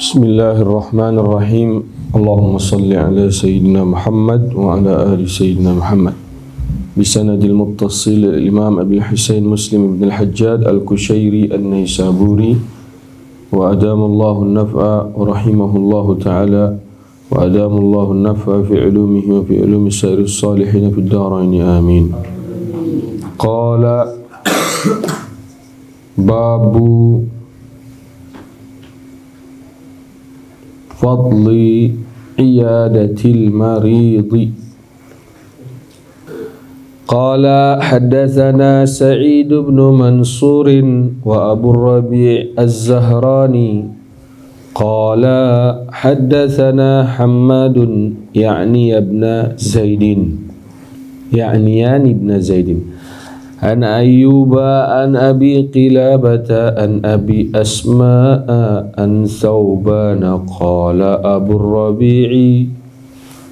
Bismillahirrahmanirrahim. Allahumma salli ala Sayyidina Muhammad wa ala ali Sayyidina Muhammad. Bisanadil muttasil Imam Abil Husain Muslim ibn al-Hajjaj al-Kushairi an-Naisaburi wa adamallahu an-naf'a wa rahimahullahu ta'ala wa adamallahu an-naf'a fi ulumihi wa fi ulumi sa'iris salihin fi ad-darain amin. Qala babu fadli iyadatil maridi. Qala haddatsana Sa'id bin Mansur wa Abu Rabi' Az-Zahrani qala haddatsana Hammad ya'ni ibn Zaidin an Ayyuba an Abi Qilabata an Abi Asma'a an Thawbana qala Abu Rabi'i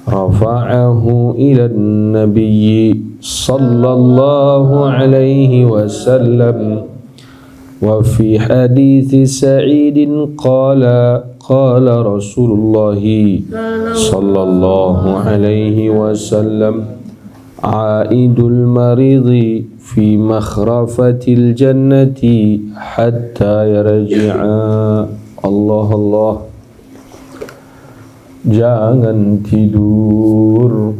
rafa'ahu ila an-nabiyyi sallallahu alaihi wasallam wa fi hadithi Sa'idin qala Rasulullah sallallahu alaihi wasallam aidul maridi fi makhrafatil jannati hatta yarji'a. Allah, jangan tidur.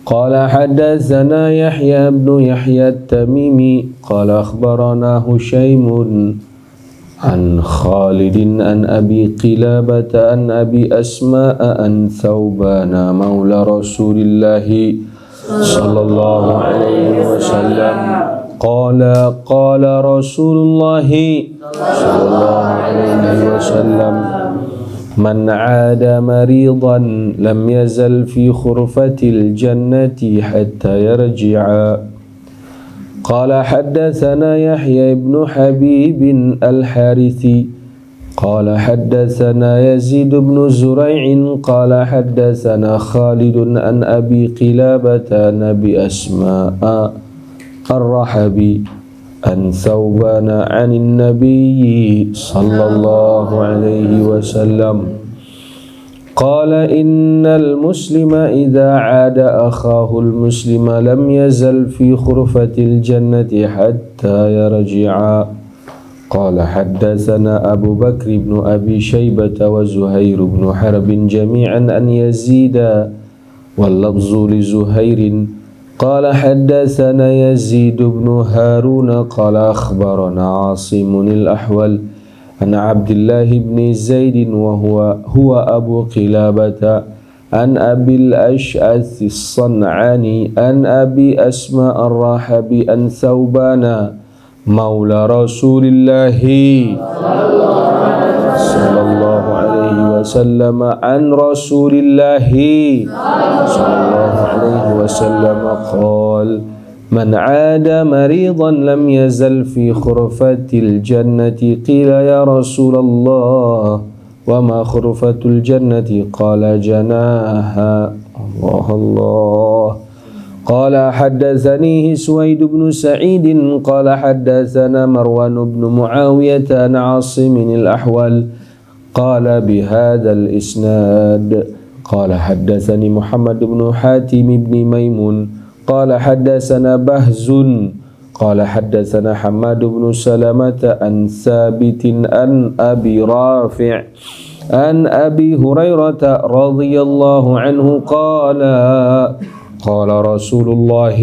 Qala haddatsana Yahya ibn Yahya at-Tamimi qala akhbarana Hushaymun an Khalidin an Abi Qilabata an Abi Asma'a an Thawbana maula Rasulillahi sallallahu alaihi wasallam qala Rasulullahi sallallahu alaihi wasallam man 'ada maridan lam yazal fi khurfatil jannati hatta yarji'a. Qala haddatsana Yahya ibn Habib al-Harithi qala haddatsana Yazid ibn Zurai' qala haddatsana Khalid an Abi Qilabata Nabi Asma'a ar-Rahabi an Thawbana 'anil Nabi sallallahu alaihi wasallam qala innal muslima idza 'ada akhahu al-muslima lam yazal fi khurfatil jannati hatta yarji'a. Qala haddatsana Abu Bakr ibn Abi Shaybah wa Zuhair ibn Harb jami'an an Yazid wal lafzu li Zuhairin qala haddatsana Yazid ibn Harun qala akhbarana Asim al-Ahwal an Abdullah ibn Zaid wa huwa Abu Qilabata an Abil Ash'ath as-San'ani an Abi Asma ar-Rahabi an Thawbana maula Rasulillahi sallallahu alaihi wasallam an Rasulillahi sallallahu alaihi wasallam qala man 'ada maridan lam yazal fi khurfatil jannati qila ya Rasulullah wa ma khurfatul jannati qala janaha. Allah. Qala haddatsani Suwaid bin Sa'id qala haddatsana Marwan bin Muawiyah an Asim al-Ahwal qala bihadzal isnad qala haddatsani Muhammad bin Hatim bin Maimun qala haddatsana Bahzun qala haddatsana Hammad bin Salamah an Thabitin an Abi Rafi' an Abi Hurairah radhiyallahu anhu qala Rasulullah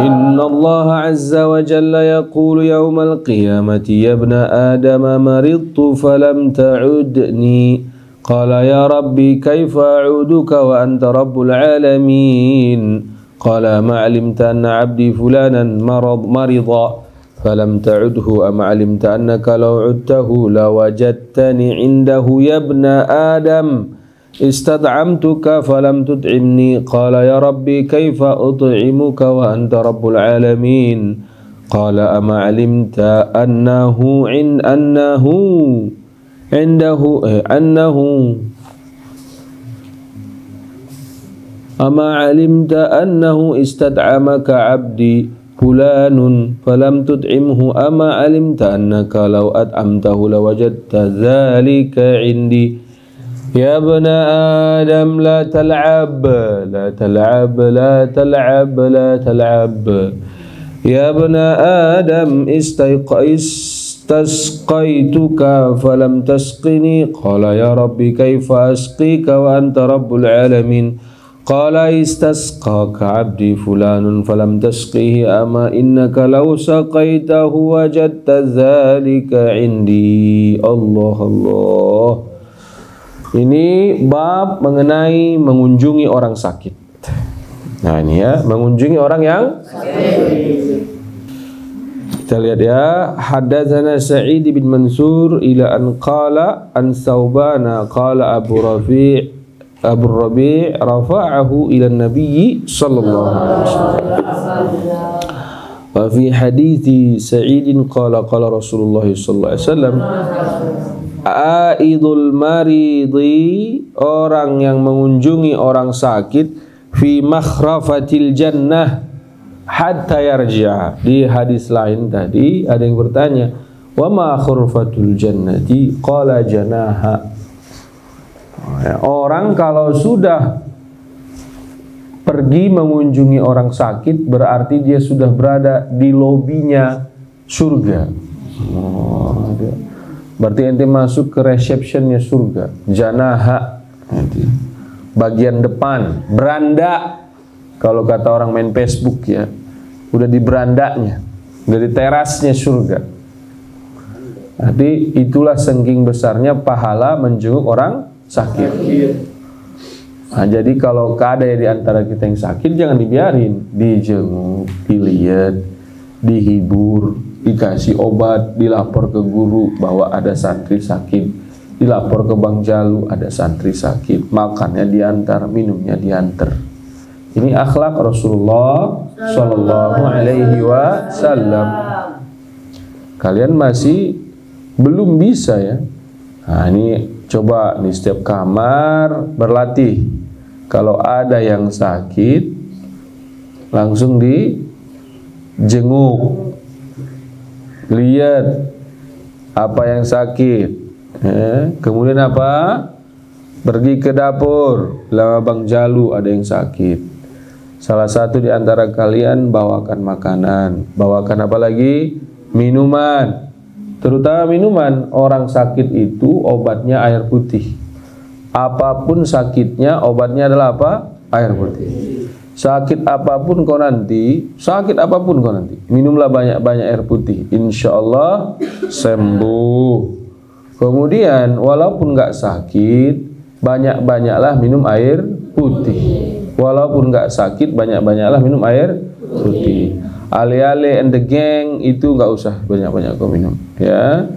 inna Allah azza wa jalla yaqulu yawmal qiyamati ya ibna adama maridtu falam ta'udni qala ya rabbi kaifa a'uduka wa anta rabbul alamin qala ma 'alimta anna 'abdi fulanan marida falam ta'udhu am 'alimta annaka law 'udtahu lawajadtani 'indahu ya ibna adam istad'amtuka falam tut'imni qala ya rabbi kaifa ut'imuka wa anta rabbul alamin qala ama 'alimta annahu ama 'alimta annahu istad'amaka 'abdi fulanun falam tut'imhu ama alimta annaka law at'amtahu lawajadta dzalika 'indi. Ya ibna Adam la tal'ab, la tal'ab, la tal'ab, la tal'ab. Ya ibna Adam istasqaituka falam tasqini. Qala ya Rabbi kaifa asqika wa anta rabbul alamin. Qala istasqaka 'abdi fulanun falam tasqihi ama innaka law saqaitahu wajadta dzalika 'indi. Allah Allah. Ini bab mengenai mengunjungi orang sakit. Nah ini ya, mengunjungi orang yang sakit. Kita lihat ya, hadatsana Sa'id bin Mansur ila an qala an Saubana qala Abu Rabi' rafa'ahu ila an-nabiy sallallahu alaihi wasallam. Wa fi hadithi Sa'id qala qala Rasulullah sallallahu alaihi wasallam aidul maridi, orang yang mengunjungi orang sakit, fi makhrafatil jannah hatta yarji'a. Di hadis lain tadi ada yang bertanya, wa ma khurfatul jannati? Qala janaha. Orang kalau sudah pergi mengunjungi orang sakit berarti dia sudah berada di lobinya surga. Berarti ente masuk ke receptionnya surga. Janaha, bagian depan, beranda. Kalau kata orang main Facebook ya, udah di berandanya, udah di terasnya surga. Jadi itulah saking besarnya pahala menjenguk orang sakit. Nah, jadi kalau ada di antara kita yang sakit, jangan dibiarin, dijenguk, dilihat, dihibur, dikasih obat, dilapor ke guru bahwa ada santri sakit, dilapor ke Bang Jalu ada santri sakit, makannya diantar, minumnya diantar. Ini akhlak Rasulullah Sallallahu Alaihi Wasallam. Kalian masih belum bisa ya? Nah ini coba nih, setiap kamar berlatih. Kalau ada yang sakit, langsung dijenguk, lihat apa yang sakit, kemudian apa, pergi ke dapur, lama Bang Jalu ada yang sakit. Salah satu di antara kalian bawakan makanan, bawakan apa lagi? Minuman. Terutama minuman. Orang sakit itu obatnya air putih. Apapun sakitnya, obatnya adalah apa? Air putih. Sakit apapun kau nanti, minumlah banyak-banyak air putih. Insya Allah sembuh. Kemudian walaupun nggak sakit, banyak-banyaklah minum air putih. Walaupun nggak sakit, banyak-banyaklah minum air putih. Ale-ale and the gang itu nggak usah banyak-banyak kau minum. Ya,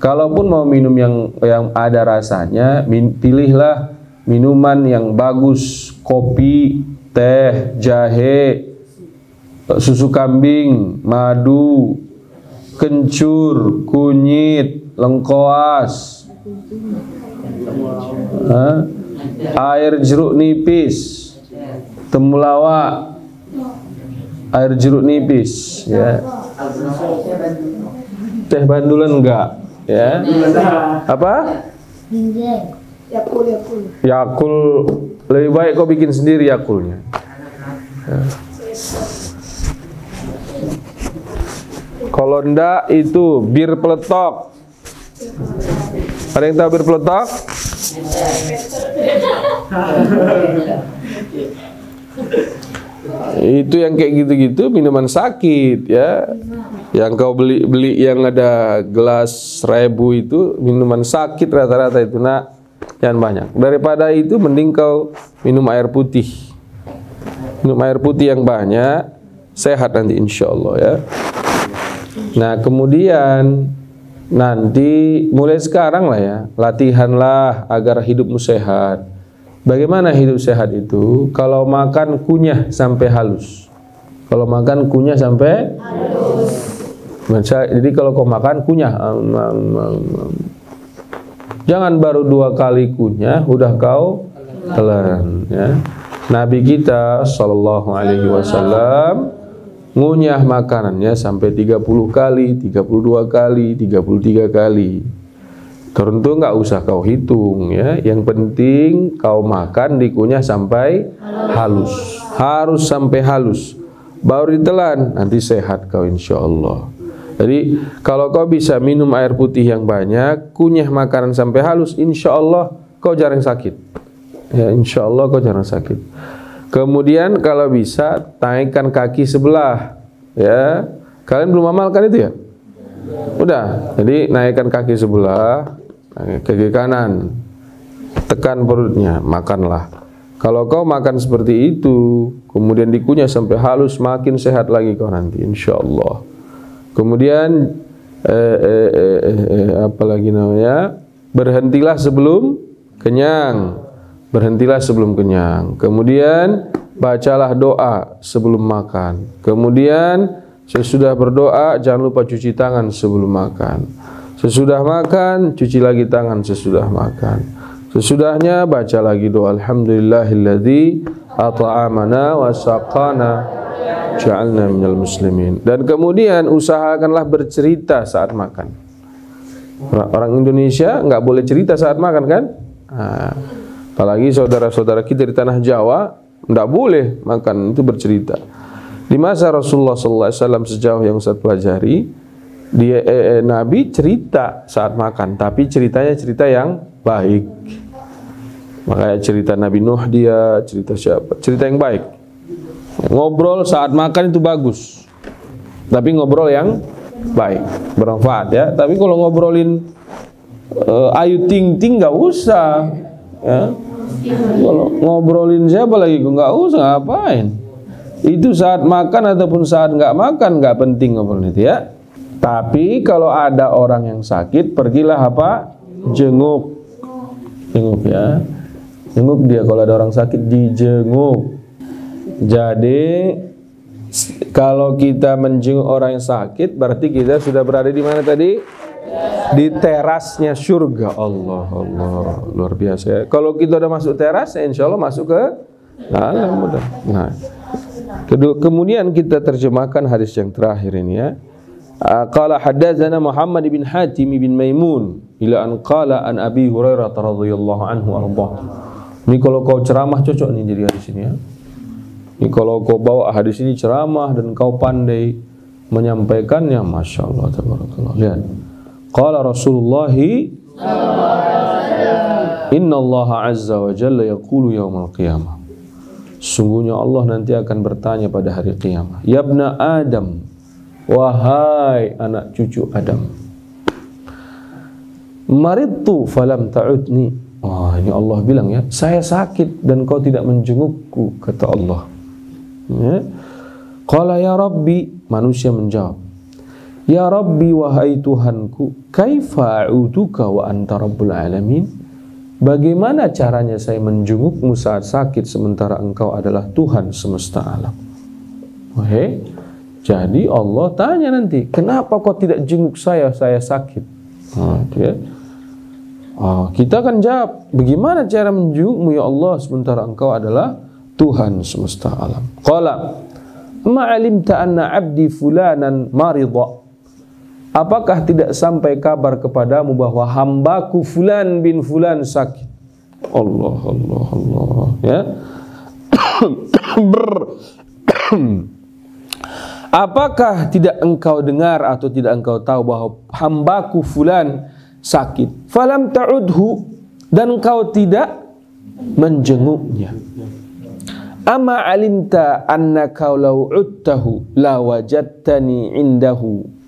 kalaupun mau minum yang ada rasanya, pilihlah minuman yang bagus, kopi, teh, jahe, susu kambing, madu, kencur, kunyit, lengkoas, air jeruk nipis, temulawak, air jeruk nipis, ya. Teh bandulan enggak, ya. Apa? Yakul. Lebih baik kau bikin sendiri Yakulnya. Ya. Kalau enggak itu bir peletok. Ada yang tahu bir peletok? Itu yang kayak gitu-gitu minuman sakit ya. Yang kau beli yang ada gelas 1000 itu minuman sakit rata-rata itu, nak. Jangan banyak. Daripada itu mending kau minum air putih. Minum air putih yang banyak, sehat nanti insya Allah ya. Nah kemudian nanti mulai sekarang lah ya, latihanlah agar hidupmu sehat. Bagaimana hidup sehat itu? Kalau makan kunyah sampai halus. Kalau makan kunyah sampai halus. Jadi kalau kau makan kunyah, jangan baru 2 kali kunyah udah kau telan ya. Nabi kita Sallallahu Alaihi Wasallam ngunyah makanannya sampai 30 kali, 32 kali, 33 kali. Tentu nggak usah kau hitung ya. Yang penting kau makan dikunyah sampai halus. Harus sampai halus. Baru ditelan, nanti sehat kau insya Allah. Jadi kalau kau bisa minum air putih yang banyak, kunyah makanan sampai halus, insya Allah kau jarang sakit. Ya, insya Allah kau jarang sakit. Kemudian kalau bisa naikkan kaki sebelah. Ya, kalian belum amalkan itu ya? Udah. Jadi naikkan kaki sebelah, kaki kanan, tekan perutnya, makanlah. Kalau kau makan seperti itu, kemudian dikunyah sampai halus, makin sehat lagi kau nanti, insya Allah. Kemudian apa lagi namanya? Berhentilah sebelum kenyang. Berhentilah sebelum kenyang. Kemudian bacalah doa sebelum makan. Kemudian sesudah berdoa jangan lupa cuci tangan sebelum makan. Sesudah makan cuci lagi tangan sesudah makan. Sesudahnya baca lagi doa alhamdulillahilladzi at'amana wa saqana ja'alna minal muslimin. Dan kemudian usahakanlah bercerita saat makan. Orang Indonesia nggak boleh cerita saat makan kan? Nah, apalagi saudara-saudara kita di tanah Jawa nggak boleh makan itu bercerita. Di masa Rasulullah SAW sejauh yang saya pelajari, Nabi cerita saat makan, tapi ceritanya cerita yang baik. Makanya cerita Nabi Nuh dia cerita siapa? Cerita yang baik. Ngobrol saat makan itu bagus, tapi ngobrol yang baik, bermanfaat ya. Tapi kalau ngobrolin Ayu Ting Ting nggak usah. Ya. Kalau ngobrolin siapa lagi nggak usah, ngapain? Itu saat makan ataupun saat nggak makan nggak penting ngobrolin itu ya. Tapi kalau ada orang yang sakit, pergilah apa? Jenguk ya. Jenguk dia, kalau ada orang sakit dijenguk. Jadi kalau kita menjenguk orang yang sakit, berarti kita sudah berada di mana tadi? Di terasnya surga. Allah luar biasa ya. Kalau kita udah masuk teras, insya Allah masuk ke dalam udah. Nah, kemudian kita terjemahkan hadis yang terakhir ini ya. Qala haddatsana Muhammad bin Hatim bin Maimun ila an qala an Abi Hurairah radhiyallahu anhu arda. Ini kalau kau ceramah cocok nih jadi hadis ini ya. Ini kalau kau bawa hadis ini ceramah dan kau pandai menyampaikannya, masya Allah tabarakallah. Lihat. Qala Rasulullah Inna Allah azza wa jalla yaqulu yawmal qiyamah. Sungguhnya Allah nanti akan bertanya pada hari kiamat. Ya ibna Adam, wahai anak cucu Adam. Maridtu falam ta'udni. Wah, ini Allah bilang ya, saya sakit dan kau tidak menjengukku, kata Allah. Ya. Qala ya Rabbi, manusia menjawab. Ya Rabbi, wahai Tuhanku, kaifa a'uduka wa anta rabbul alamin? Bagaimana caranya saya menjengukmu saat sakit sementara engkau adalah Tuhan semesta alam? Oke. Jadi Allah tanya nanti, kenapa kau tidak jenguk saya sakit? Kita akan jawab, bagaimana cara menjengukmu ya Allah sementara engkau adalah Tuhan semesta alam? Qala ma'alimta anna abdi fulanan maridha. Apakah tidak sampai kabar kepadamu bahwa hambaku fulan bin fulan sakit? Allah ya. Apakah tidak engkau dengar atau tidak engkau tahu bahwa hambaku fulan sakit? Falam ta'udhu, dan engkau tidak menjenguknya. Ama alimta annaka law udtahu la wajadtani indahu.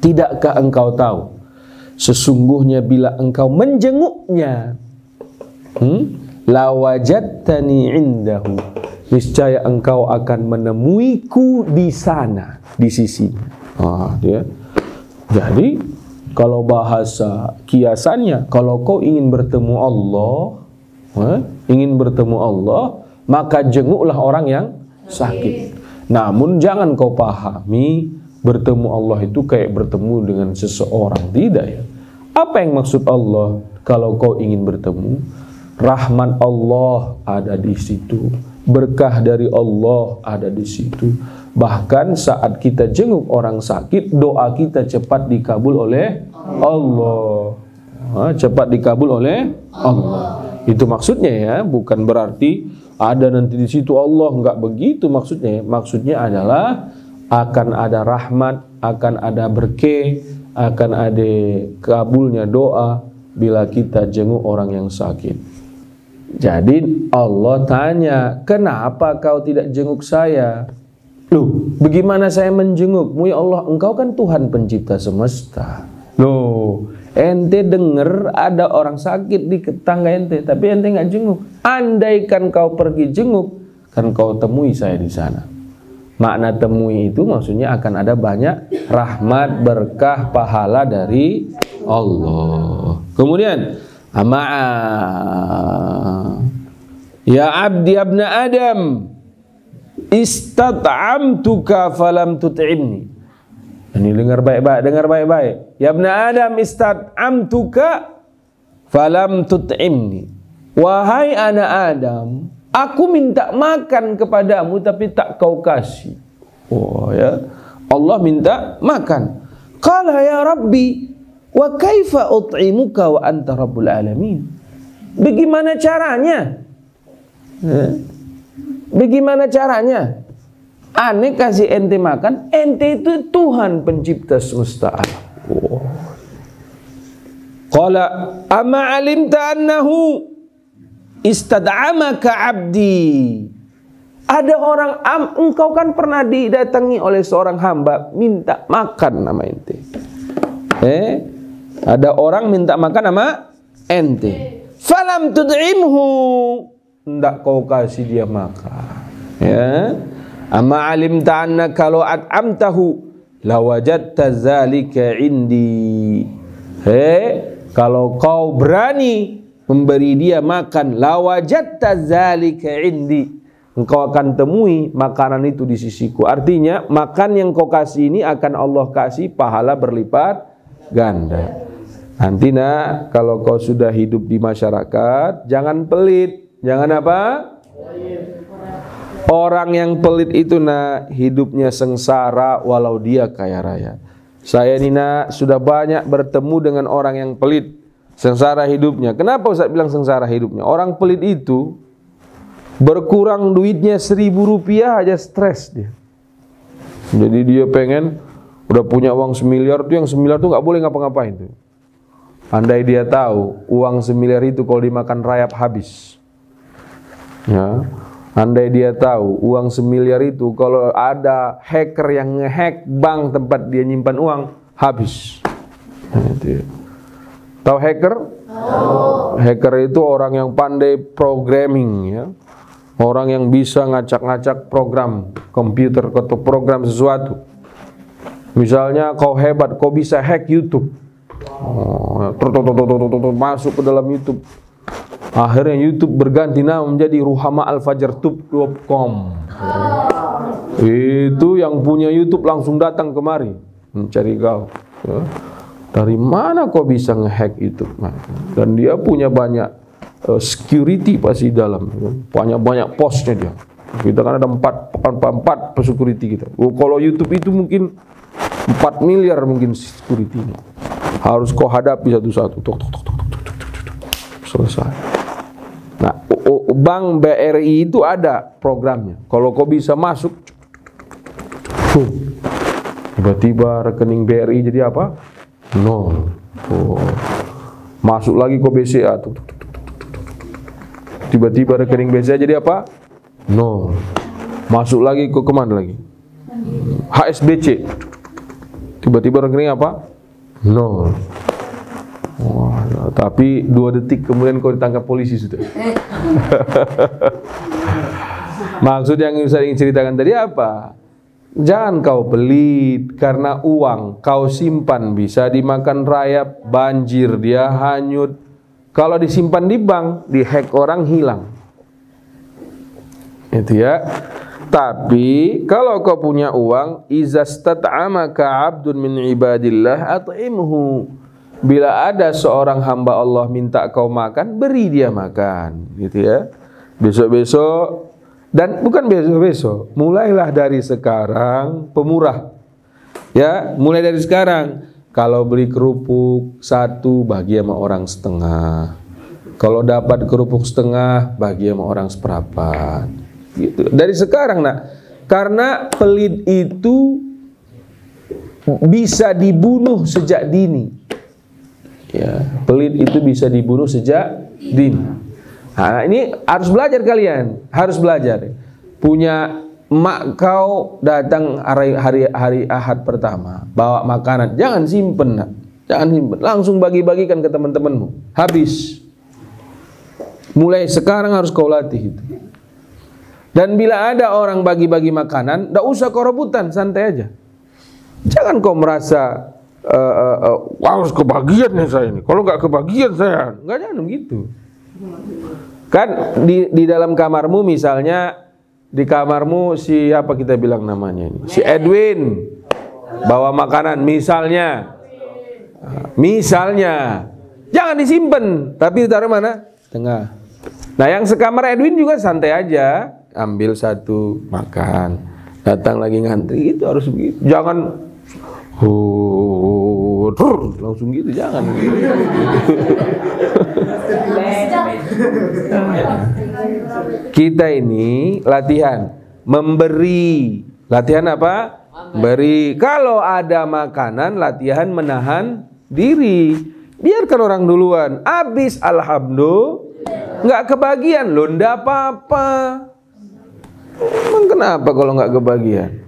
Tidakkah engkau tahu sesungguhnya bila engkau menjenguknya, la wajadtani indahu, niscaya engkau akan menemuiku di sana, di sisinya. Jadi kalau bahasa kiasannya, kalau kau ingin bertemu Allah, maka jenguklah orang yang sakit. Namun jangan kau pahami bertemu Allah itu kayak bertemu dengan seseorang, tidak ya. Apa yang maksud Allah? Kalau kau ingin bertemu, rahmat Allah ada di situ, berkah dari Allah ada di situ. Bahkan saat kita jenguk orang sakit, doa kita cepat dikabul oleh Allah. Cepat dikabul oleh Allah. Itu maksudnya ya, bukan berarti ada nanti di situ Allah, enggak begitu maksudnya. Maksudnya adalah akan ada rahmat, akan ada berkah, akan ada kabulnya doa bila kita jenguk orang yang sakit. Jadi Allah tanya, kenapa kau tidak jenguk saya? Loh, bagaimana saya menjengukmu ya Allah? Engkau kan Tuhan pencipta semesta. Loh, ente dengar ada orang sakit di tetangga ente, tapi ente nggak jenguk. Andaikan kau pergi jenguk, kan kau temui saya di sana. Makna temui itu maksudnya akan ada banyak rahmat, berkah, pahala dari Allah. Kemudian ya abdi abna Adam istat'amtuka falam tut'imni. Ini dengar baik-baik. Ya abna Adam istat'amtuka falam tut'imni. Wahai anak Adam, aku minta makan kepadamu tapi tak kau kasih. Oh ya, Allah minta makan. Qala ya Rabbi, wa kaifa ut'imuka wa anta rabbul alamin. Bagaimana caranya? Bagaimana caranya? Aneh kasih ente makan, ente itu Tuhan pencipta semesta alam. Wow. Qala amma alimta annahu istad'amaka abdi. Ada orang, engkau kan pernah didatangi oleh seorang hamba minta makan nama ente. Ada orang minta makan sama ente. Falam tud'imhu, ndak kau kasih dia makan. Ya. Amma alimta anna kalau at'amtahu lawajadta zalika indi. Kalau kau berani memberi dia makan, lawajadta zalika indi, engkau akan temui makanan itu di sisiku. Artinya makan yang kau kasih ini akan Allah kasih pahala berlipat ganda. Nanti nak, kalau kau sudah hidup di masyarakat, jangan pelit. Jangan apa? Orang yang pelit itu nak, hidupnya sengsara walau dia kaya raya. Saya ini nak, sudah banyak bertemu dengan orang yang pelit, sengsara hidupnya. Kenapa Ustaz bilang sengsara hidupnya? Orang pelit itu berkurang duitnya 1.000 rupiah aja stres dia. Jadi dia pengen udah punya uang 1 miliar tuh, yang 1 miliar tuh nggak boleh ngapa-ngapain tuh. Andai dia tahu uang 1 miliar itu kalau dimakan rayap habis. Ya. Andai dia tahu uang 1 miliar itu kalau ada hacker yang ngehack bank tempat dia nyimpan uang habis. Tahu hacker? Hacker itu orang yang pandai programming ya. Orang yang bisa ngacak-ngacak program komputer atau program sesuatu. Misalnya kau hebat, kau bisa hack YouTube. Masuk ke dalam YouTube. Akhirnya YouTube berganti nama menjadi ruhamaalfajartube.com. Itu yang punya YouTube langsung datang kemari mencari kau. Dari mana kau bisa ngehack itu? Dan dia punya banyak security pasti dalam. Banyak posnya dia. Kita kan ada 4 security kita. Kalau YouTube itu mungkin 4 miliar mungkin security-nya. Harus kau hadapi satu-satu. Selesai. Nah, Bank BRI itu ada programnya. Kalau kau bisa masuk, tiba-tiba rekening BRI jadi apa? 0. Masuk lagi ke BCA, tiba-tiba rekening BCA jadi apa? 0. Masuk lagi ke kemana lagi? HSBC, tiba-tiba rekening apa? 0. Tapi 2 detik kemudian kau ditangkap polisi sudah. Maksud yang saya ingin ceritakan tadi apa? Jangan kau pelit karena uang kau simpan bisa dimakan rayap, banjir, dia hanyut. Kalau disimpan di bank, dihack orang hilang. Itu ya. Tapi kalau kau punya uang, izastat'amaka 'abdun min ibadillah at'imhu. Bila ada seorang hamba Allah minta kau makan, beri dia makan, gitu ya. Besok-besok Dan bukan besok-besok, mulailah dari sekarang pemurah. Ya, mulai dari sekarang. Kalau beli kerupuk 1 bagi sama orang setengah. Kalau dapat kerupuk setengah bagi sama orang seperempat. Gitu. Dari sekarang, nak. Karena pelit itu bisa dibunuh sejak dini. Ya, pelit itu bisa dibunuh sejak dini. Nah, ini harus belajar kalian, harus belajar. Punya emak kau datang hari Ahad pertama, bawa makanan, jangan simpen, nak. Jangan simpen, langsung bagi-bagikan ke teman-temanmu. Habis. Mulai sekarang harus kau latih itu. Dan bila ada orang bagi-bagi makanan, tidak usah kau rebutan, santai aja. Jangan kau merasa wah, harus kebagian nih saya ini. Kalau nggak kebagian saya, jangan begitu. Kan di dalam kamarmu misalnya, di kamarmu siapa kita bilang namanya ini? Si Edwin bawa makanan misalnya. Jangan disimpan, tapi ditaruh mana? Tengah. Nah, yang sekamar Edwin juga santai aja, ambil 1 makan, datang lagi ngantri, itu harus begitu. Jangan langsung gitu, jangan. Kita ini latihan memberi. Latihan apa? Beri. Kalau ada makanan, latihan menahan diri. Biarkan orang duluan. Habis alhamdulillah, nggak kebagian, loh, ndak apa-apa. Emang kenapa kalau nggak kebagian?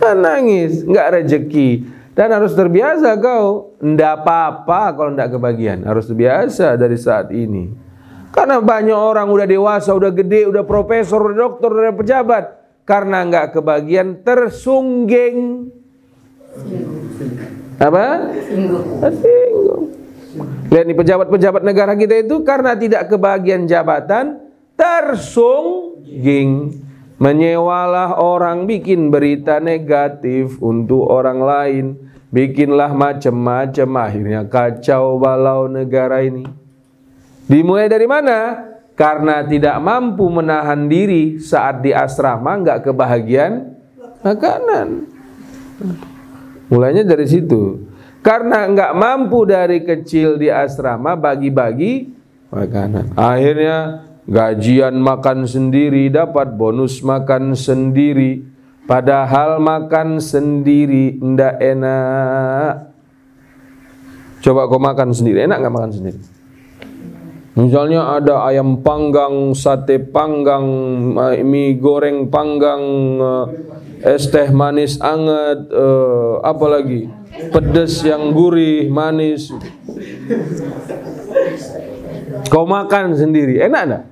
Nangis, nggak rezeki. Dan harus terbiasa kau, ndak apa-apa kalau ndak kebagian. Harus terbiasa dari saat ini. Karena banyak orang udah dewasa, udah gede, udah profesor, udah dokter, udah pejabat. Karena nggak kebagian, tersungging. Apa? Tersinggung. Lihat nih, pejabat-pejabat negara kita itu karena tidak kebagian jabatan, tersungging. Menyewalah orang, bikin berita negatif untuk orang lain, bikinlah macam-macam, akhirnya kacau balau negara ini. Dimulai dari mana? Karena tidak mampu menahan diri saat di asrama, nggak kebahagiaan makanan. Mulainya dari situ. Karena nggak mampu dari kecil di asrama bagi-bagi makanan, akhirnya gajian makan sendiri, dapat bonus makan sendiri, padahal makan sendiri ndak enak. Coba kau makan sendiri, enak nggak makan sendiri? Misalnya ada ayam panggang, sate panggang, mie goreng panggang, es teh manis anget, apalagi pedas yang gurih, manis. Kau makan sendiri, enak enggak?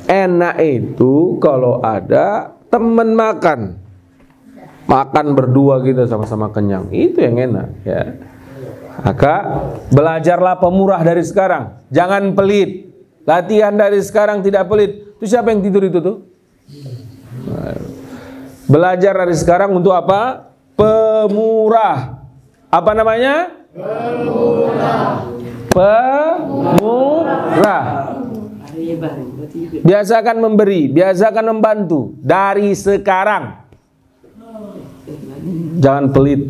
Enak itu kalau ada teman makan. Makan berdua kita sama-sama kenyang. Itu yang enak, ya. Maka belajarlah pemurah dari sekarang. Jangan pelit. Latihan dari sekarang tidak pelit. Itu siapa yang tidur itu tuh? Belajar dari sekarang untuk apa? Pemurah. Apa namanya? Pemurah. Biasakan memberi, biasakan membantu dari sekarang. Jangan pelit.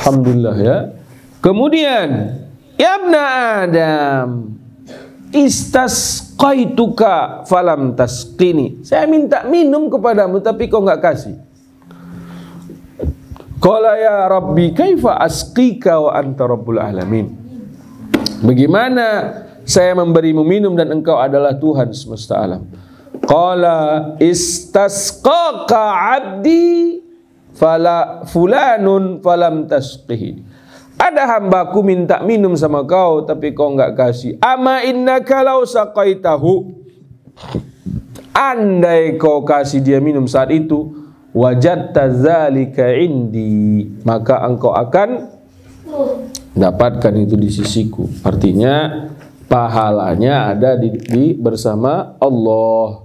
Alhamdulillah, ya. Kemudian, ya ibna Adam, istasqaituka falam tasqini. Saya minta minum kepadamu tapi kau enggak kasih. Qala ya Rabbi kaifa asqika wa anta rabbul alamin. Bagaimana saya memberimu minum dan engkau adalah Tuhan semesta alam. Qala istasqaqa abdi fala fulanun falam tasqihi. Ada hambaku minta minum sama kau tapi kau enggak kasih. Ama innaka law saqaitahu, andai kau kasih dia minum saat itu, wajadta zalika indi, maka engkau akan dapatkan itu di sisiku. Artinya pahalanya ada di bersama Allah.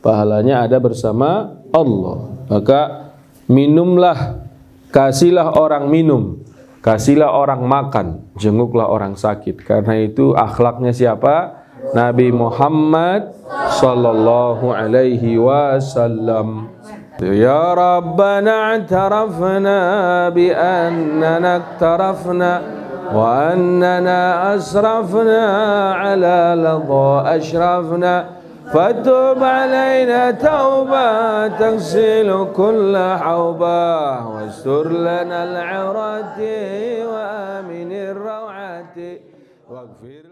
Pahalanya ada bersama Allah. Maka minumlah, kasihlah orang minum, kasihlah orang makan, jenguklah orang sakit. Karena itu akhlaknya siapa? Nabi Muhammad sallallahu alaihi wasallam. Ya Rabbana i'tarafna bi annana iktarafna wa annana asrafna ala ladha ashrafna فتب علينا توبة تغسل كل حوبة واستر لنا العورات وآمن الروعات واغفر